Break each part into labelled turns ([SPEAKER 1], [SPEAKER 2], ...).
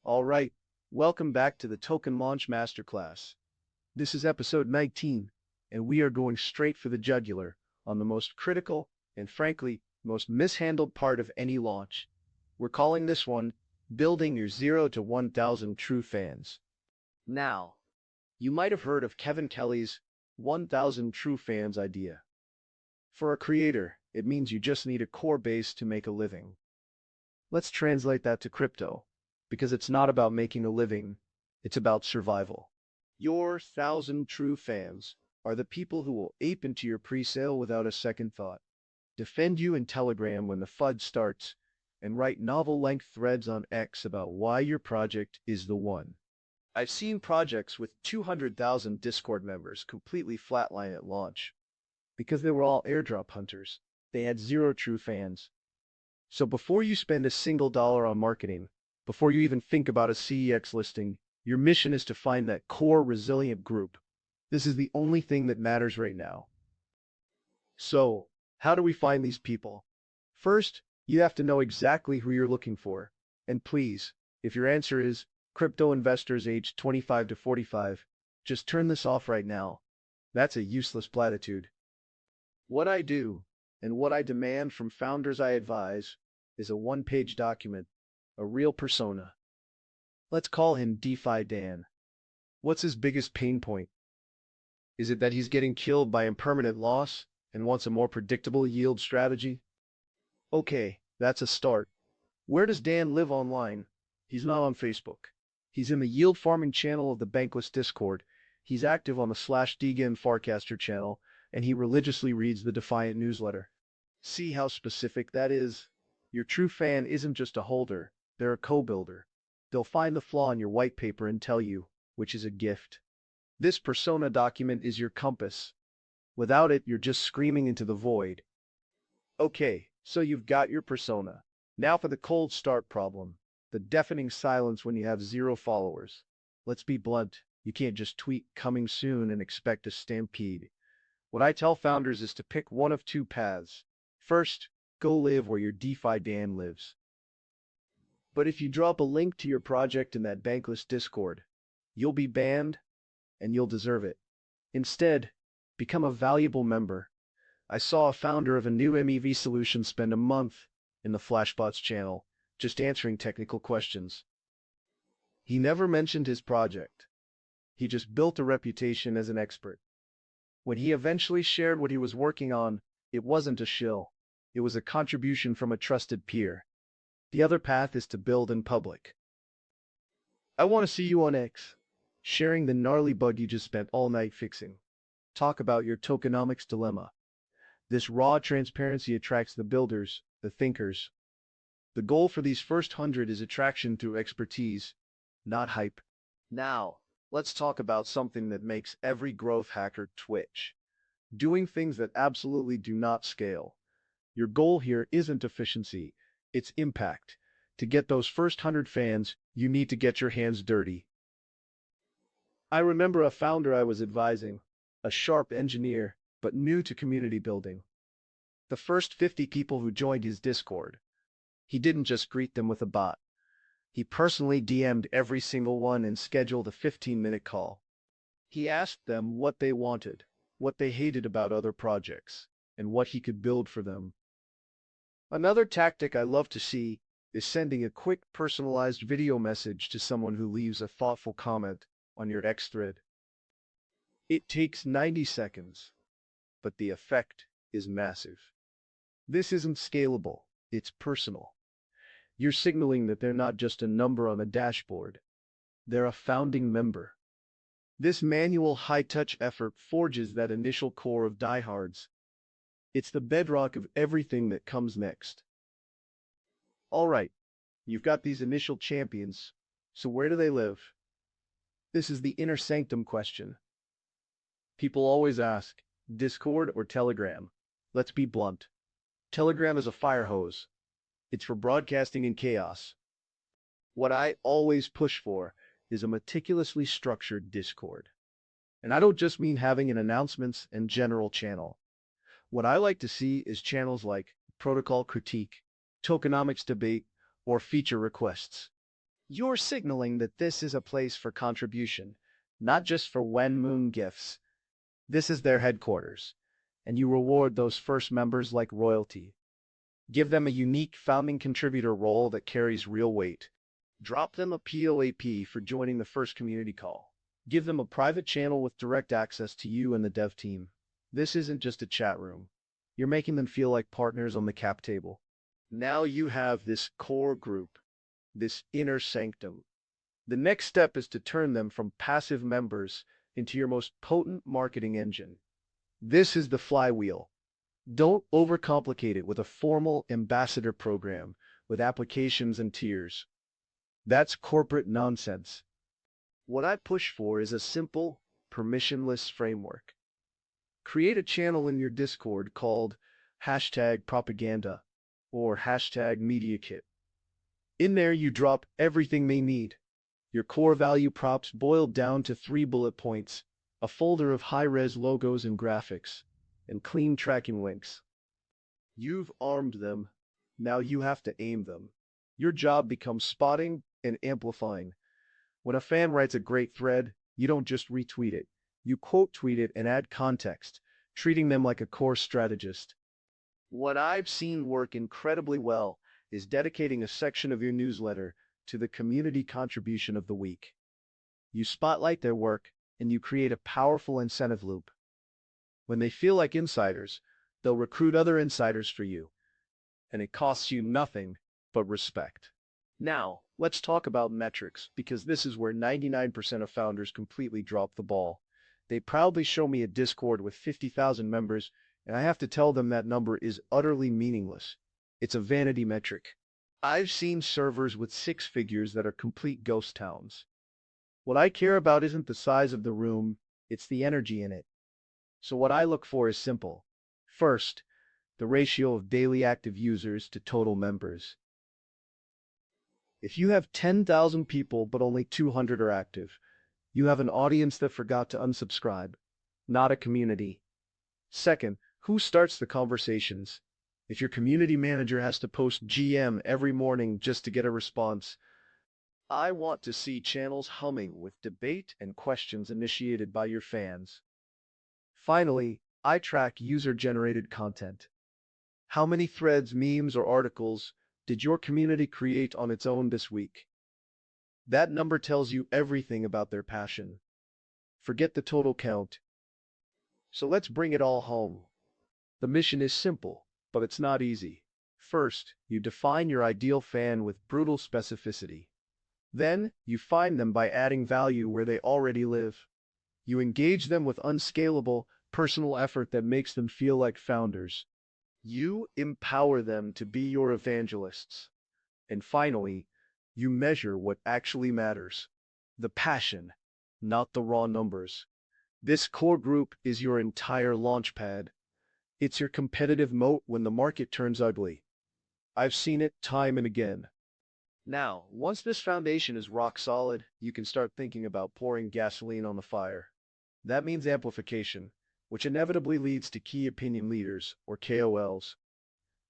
[SPEAKER 1] All right, welcome back to the Token Launch Masterclass. This is episode 19, and we are going straight for the jugular on the most critical and frankly, most mishandled part of any launch. We're calling this one Building Your 0 to 1,000 True Fans. Now, you might have heard of Kevin Kelly's 1,000 True Fans idea. For a creator, it means you just need a core base to make a living. Let's translate that to crypto, because it's not about making a living, it's about survival. Your 1,000 true fans are the people who will ape into your pre-sale without a second thought, defend you in Telegram when the FUD starts, and write novel-length threads on X about why your project is the one. I've seen projects with 200,000 Discord members completely flatline at launch, because they were all airdrop hunters. They had zero true fans. So before you spend a single dollar on marketing, before you even think about a CEX listing, your mission is to find that core resilient group. This is the only thing that matters right now. So, how do we find these people? First, you have to know exactly who you're looking for. And please, if your answer is crypto investors aged 25 to 45, just turn this off right now. That's a useless platitude. What I do, and what I demand from founders I advise, is a one-page document, a real persona. Let's call him DeFi Dan. What's his biggest pain point? Is it that he's getting killed by impermanent loss and wants a more predictable yield strategy? Okay, that's a start. Where does Dan live online? He's not on Facebook. He's in the yield farming channel of the Bankless Discord. He's active on the /DGen Farcaster channel, and he religiously reads the Defiant newsletter. See how specific that is? Your true fan isn't just a holder, they're a co-builder. They'll find the flaw in your white paper and tell you, which is a gift. This persona document is your compass. Without it, you're just screaming into the void. Okay, so you've got your persona. Now for the cold start problem, the deafening silence when you have zero followers. Let's be blunt, you can't just tweet coming soon and expect a stampede. What I tell founders is to pick one of two paths. First, go live where your DeFi Dan lives. But if you drop a link to your project in that Bankless Discord, you'll be banned, and you'll deserve it. Instead, become a valuable member. I saw a founder of a new MEV solution spend a month in the Flashbots channel, just answering technical questions. He never mentioned his project. He just built a reputation as an expert. When he eventually shared what he was working on, it wasn't a shill. It was a contribution from a trusted peer. The other path is to build in public. I want to see you on X, sharing the gnarly bug you just spent all night fixing. Talk about your tokenomics dilemma. This raw transparency attracts the builders, the thinkers. The goal for these first 100 is attraction through expertise, not hype. Now, let's talk about something that makes every growth hacker twitch. Doing things that absolutely do not scale. Your goal here isn't efficiency, it's impact. To get those first 100 fans, you need to get your hands dirty. I remember a founder I was advising, a sharp engineer, but new to community building. The first 50 people who joined his Discord, he didn't just greet them with a bot. He personally DM'd every single one and scheduled a 15-minute call. He asked them what they wanted, what they hated about other projects, and what he could build for them. Another tactic I love to see is sending a quick personalized video message to someone who leaves a thoughtful comment on your X thread. It takes 90 seconds, but the effect is massive. This isn't scalable, it's personal. You're signaling that they're not just a number on a dashboard. They're a founding member. This manual high-touch effort forges that initial core of diehards. It's the bedrock of everything that comes next. All right, you've got these initial champions, so where do they live? This is the inner sanctum question. People always ask, Discord or Telegram? Let's be blunt. Telegram is a fire hose. It's for broadcasting in chaos. What I always push for is a meticulously structured Discord. And I don't just mean having an announcements and general channel. What I like to see is channels like protocol critique, tokenomics debate, or feature requests. You're signaling that this is a place for contribution, not just for when moon gifts. This is their headquarters, and you reward those first members like royalty. Give them a unique founding contributor role that carries real weight. Drop them a POAP for joining the first community call. Give them a private channel with direct access to you and the dev team. This isn't just a chat room. You're making them feel like partners on the cap table. Now you have this core group, this inner sanctum. The next step is to turn them from passive members into your most potent marketing engine. This is the flywheel. Don't overcomplicate it with a formal ambassador program with applications and tiers. That's corporate nonsense. What I push for is a simple, permissionless framework. Create a channel in your Discord called #propaganda or #MediaKit. In there you drop everything they need. Your core value props boiled down to 3 bullet points, a folder of high-res logos and graphics, and clean tracking links. You've armed them. Now you have to aim them. Your job becomes spotting and amplifying. When a fan writes a great thread, you don't just retweet it. You quote tweet it and add context, treating them like a core strategist. What I've seen work incredibly well is dedicating a section of your newsletter to the community contribution of the week. You spotlight their work, and you create a powerful incentive loop. When they feel like insiders, they'll recruit other insiders for you, and it costs you nothing but respect. Now, let's talk about metrics, because this is where 99% of founders completely drop the ball. They proudly show me a Discord with 50,000 members, and I have to tell them that number is utterly meaningless. It's a vanity metric. I've seen servers with 6 figures that are complete ghost towns. What I care about isn't the size of the room, it's the energy in it. So what I look for is simple. First, the ratio of daily active users to total members. If you have 10,000 people but only 200 are active, you have an audience that forgot to unsubscribe, not a community. Second, who starts the conversations? If your community manager has to post GM every morning just to get a response, I want to see channels humming with debate and questions initiated by your fans. Finally, I track user-generated content. How many threads, memes, or articles did your community create on its own this week? That number tells you everything about their passion. Forget the total count. So let's bring it all home. The mission is simple, but it's not easy. First, you define your ideal fan with brutal specificity. Then, you find them by adding value where they already live. You engage them with unscalable, personal effort that makes them feel like founders. You empower them to be your evangelists. And finally, you measure what actually matters. The passion, not the raw numbers. This core group is your entire launchpad. It's your competitive moat when the market turns ugly. I've seen it time and again. Now, once this foundation is rock solid, you can start thinking about pouring gasoline on the fire. That means amplification, which inevitably leads to key opinion leaders, or KOLs.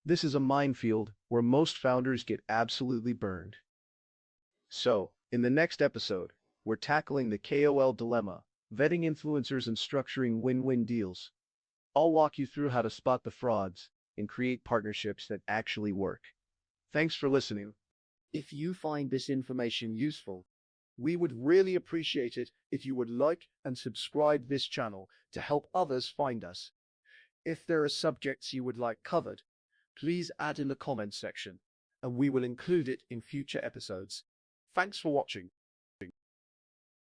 [SPEAKER 1] This is a minefield where most founders get absolutely burned. So, in the next episode, we're tackling the KOL dilemma, vetting influencers and structuring win-win deals. I'll walk you through how to spot the frauds and create partnerships that actually work. Thanks for listening. If you find this information useful, we would really appreciate it if you would like and subscribe this channel to help others find us. If there are subjects you would like covered, please add in the comments section, and we will include it in future episodes. Thanks for watching.